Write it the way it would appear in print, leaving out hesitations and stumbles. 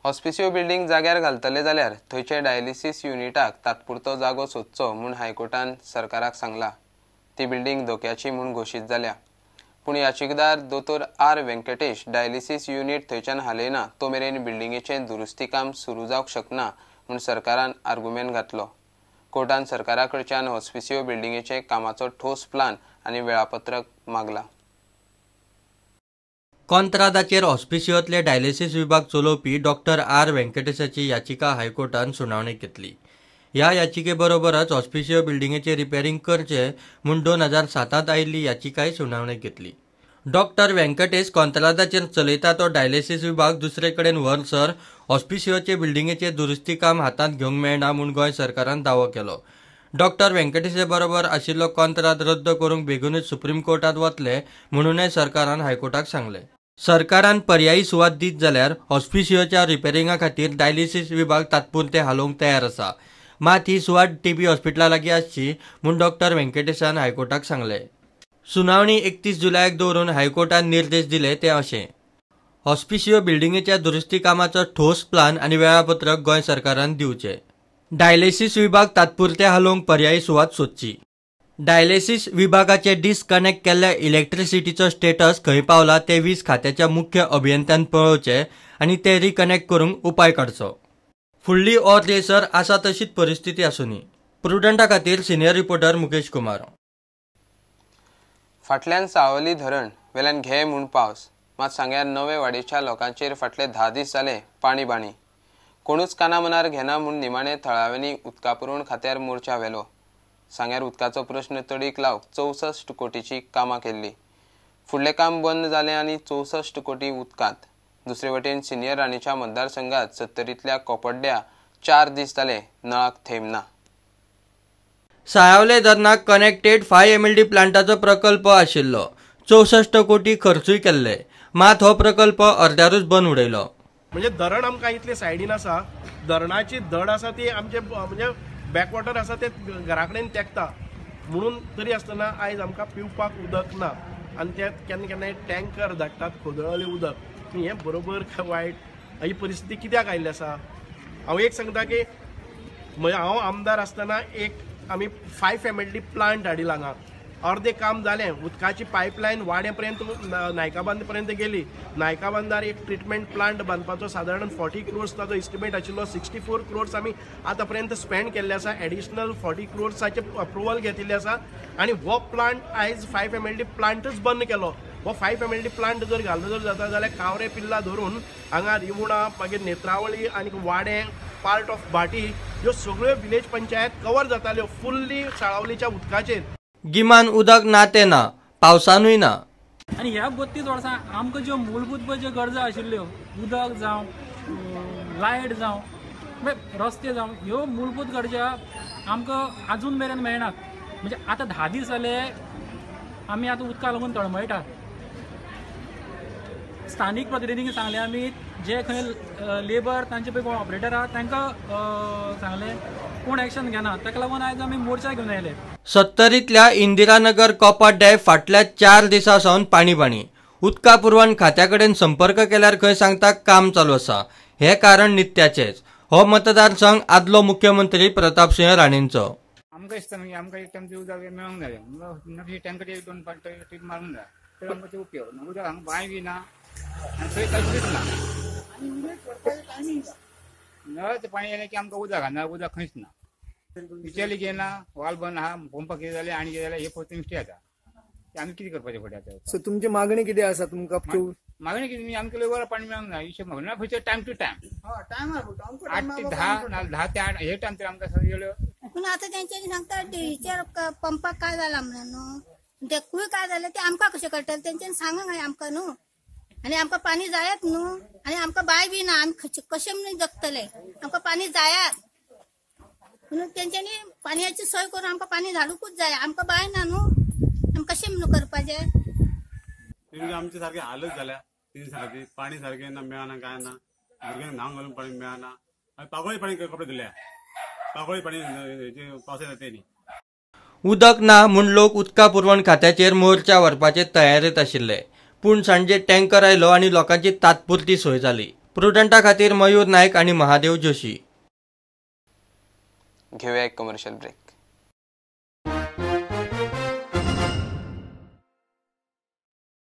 Hospicio building जाग्यार घालतले जाल्यार थंयचे डायलिसीस युनिटाक तात्पुरतो जागो सोदचो म्हूण हायकोर्टान सरकाराक सांगला। ती बिल्डिंग धोक्याची म्हूण घोशीत जाल्या। पूण याचिकदार दोतोर आर वेंकटेश डायलिसीस युनिट थंयच्यान हालयना तो मेरेन बिल्डिंगेचें दुरुस्ती काम सुरू जावंक शकना म्हूण सरकारान आर्ग्युमेंट घातलो। कोर्टान सरकारा कडच्यान हॉस्पिसियो बिल्डिंगेचे कामाचो ठोस प्लान आनी वेळापत्रक मागला। कोंत्रादाचेर हॉस्पिसियोंतले डायलिसीस विभाग चलोवपी डॉक्टर आर वेंकटेशाची याचिका हायकोर्टान सुनावणेक घेतली। ह्या याचिके बरोबरच हॉस्पिसियो बिल्डिंगेचे रिपेरिंग करचे म्हूण 2007 आयिल्ली याचिकाय सुनावणेक घेतली। डॉक्टर वेंकटेश कोंत्रादाचेर चलयता तो डायलिसीस विभाग दुसरे कडेन व्हरसर हॉस्पिसियोचे बिल्डिंगेचे दुरुस्ती काम हातांत घेवंक मेळना म्हूण गोंय सरकारान दावो केलो। डॉक्टर वेंकटेशे बरोबर आशिल्लो कोंत्राद रद्द करूंक बेगीनूच सुप्रीम कोर्टात वतले म्हणूनय सरकारान हायकोर्टाक सांगले। सरकारान पर्यायी सुवात दीत जाल्यार हॉस्पिसियोच्या रिपेरिंगा खातीर डायलिसीस विभाग तात्पुरते हालोवंक तयार आसा, मात ही सुवात टीबी हॉस्पिटला लागीं आसची म्हूण डॉक्टर वेंकटेशान हायकोर्टाक सांगले। सुनावणी 31 जुलयाक दवरून हायकोर्टान निर्देश दिले ते अशे: हॉस्पिसियो बिल्डिंगेच्या दुरुस्ती कामाचो ठोस प्लान आनी वेळापत्रक गोंय सरकारान दिवचे। डायलिसीस विभाग तात्पुरते हालोवंक पर्यायी सुवात सोदची। डायलिसीस विभागाचे डिस्कनेक्ट केल्ल्या इलेक्ट्रिसिटीचो स्टेटस खंय पावला ते वीज खात्याच्या मुख्य अभियंत्यान पळोवचे आनी ते रिकनेक्ट करूंक उपाय काडचो। फुडली ऑर रेसर आसा तशीच परिस्थिती आसुनी। प्रुडंटा खातीर सिनियर रिपोर्टर मुकेश कुमार। फाटल्यान सावली धरण वेल्यान घे म्हूण पावस, मात सांग्यार नवे वाडीच्या लोकांचेर फाटले 10 दीस जाले पाणी कोणूच काना मनार घेना म्हूण निमाणे थळाव्यांनी उदका पुरवण खात्यार मोर्चा व्हेलो। सांग्यार उदकाचो प्रश्न तडीक लावंक 64 कोटीची कामां केल्ली। फुडलें काम बंद जालें आनी 64 कोटी उदकांत। दुसरे वटेन सिनियर राणीच्या मतदारसंघात 70तल्या कोपड्ड्या 4 दीस जाले नळाक थेंब ना। साळावले धरणाक कनेक्टेड 5 MLD प्लांटाचो प्रकल्प आशिल्लो 64 कोटी खर्चूय केल्ले, मात हो प्रकल्प अर्द्यारूच बंद उडयलो। म्हणजे धरण आमकां इतले सायडीन आसा, धरणाची धड आसा ती आमचे म्हणजे बॅकवॉटर आसा ते घरा कडेन तेंकता म्हणून तरी आसतना आयज आमकां पिवपाक उदक ना आनी ते केन्ना केन्नाय टँकर धाडटात खोदळलें उदक। हें बरोबर काय वायट, ही परिस्थिती कित्याक आयिल्ली आसा? हांव एक सांगता की हांव आमदार आसतना आमी 5 MLD प्लांट हाडिला हांगा। अर्धे काम जालें, उदकाची पायपलायन वाडे पर्यंत नायकाबांद पर्यंत गेली। नायकाबांदार एक ट्रिटमेंट प्लांट बांदपाचो सादारण 40 crores ताचो एस्टिमेट आशिल्लो। 64 crores आमी आतां पर्यंत स्पेंड केल्ले आसा। एडिशनल 40 crores अप्रुवल घेतिल्ले आसा आनी हो प्लांट आयज 5 MLD प्लांटच बंद केलो। हो 5 MLD प्लांट जर घालूं जर जाता जाल्यार कावरे पिल्ला धरून हांगा रिवुणा मागीर नेत्रावळी आनी वाडे पार्ट ऑफ भाटी ह्यो सगळ्यो विलेज पंचायत कवर जाताल्यो फुल्ली साळावलीच्या उदकाचेर। गिमान उदक ना ते ना, पावसानूय ना। आनी ह्या 32 वर्सां आमकां ज्यो मूलभूत ज्यो गरजा आशिल्ल्यो, उदक जावं लायट जावं रस्ते जावं, ह्यो मूलभूत गरजा आमकां आजून मेरेन मेळनात। म्हणजे आतां 10 दीस जाले आमी आतां उदका लागून तळमळटात। स्थानीक प्रतिनिधींक सांगलें आमी, जे खंय लेबर तांचे पळय कोण ऑपरेटर आहा तांकां सांगलें, कोण एक्शन घेना, ताका लागून आयज आमी मोर्चा घेवन आयले। 70तल्या इंदिरानगर कोपड्ड्याय फाटल्या 4 दिसां सावन पाणी उदका पुरवण खात्या कडेन संपर्क केल्यार खंय सांगता काम चालू आसा। हे कारण नित्याचेच। हो मतदारसंघ आदलो मुख्यमंत्री प्रतापसिंह राणेंचो। आमकां दिसता मागीर आमकां एक टायम उदक मेळोंक जाय, नवी टँकर 1-2 ट्रीप मारूंक जाय, तर आमकां ते उपयोग। उदक हांगा बांय बी ना आनी थंय तशेंच ना, नळाचें पाणी येलें की आमकां उदक हांगा उदक खंयच ना। विचारली घेना, वाल बंद आहा, पंप कितें जालें आनी कितें जालें हे पळोवन मिस्टेक जाता। आमी कितें करपाचें फुडें आतां? सो तुमची मागणी कितें आसा तुमकां? मागणी कितें, आमकां वरां पाणी मेळोंक जाय, हिशोब मागणी ना खंयचे टायम टू टायम 8 ते 10 ते 8 हे टायम तर आमकां येल्यो। पूण आतां तेंच्यांनी सांगता हेचेर पंपाक काय जालां म्हणून न्हू, ते खूय काय जालें ते आमकां कशें कळटलें? तेंच्यांनी सांगूंक जाय आमकां न्हू। आनी आमकां पाणी जायत न्हू, आनी आमकां बांय बी ना, आमी कशें म्हणून जगतले? आमकां पाणी जायात म्हणून तेंच्यांनी पाणयाची सोय करून आमकां पाणी धाडूंकूच जाय। आमकां बांय ना न्हू, आमी कशें म्हणून करपाचें? आमचे सारखे हालत जाल्या 3 दिसांची, पाणी सारखें ना, मेळना काय ना, भुरग्यांक न्हांव घालून पाणी मेळना, पागोळी पाणी कपडे धुल्या, पागोळी पाणी पावसाळ्यांत येता न्ही। उदक ना म्हूण लोक उदका पुरवण खात्याचेर मोर्चा व्हरपाचे तयारेत आशिल्ले, पूण सांजे टँकर आयलो आनी लोकांची तात्पुरती सोय जाली। प्रुडंटा खातीर मयूर नायक आणि महादेव जोशी. घेऊया एक कमर्शियल ब्रेक.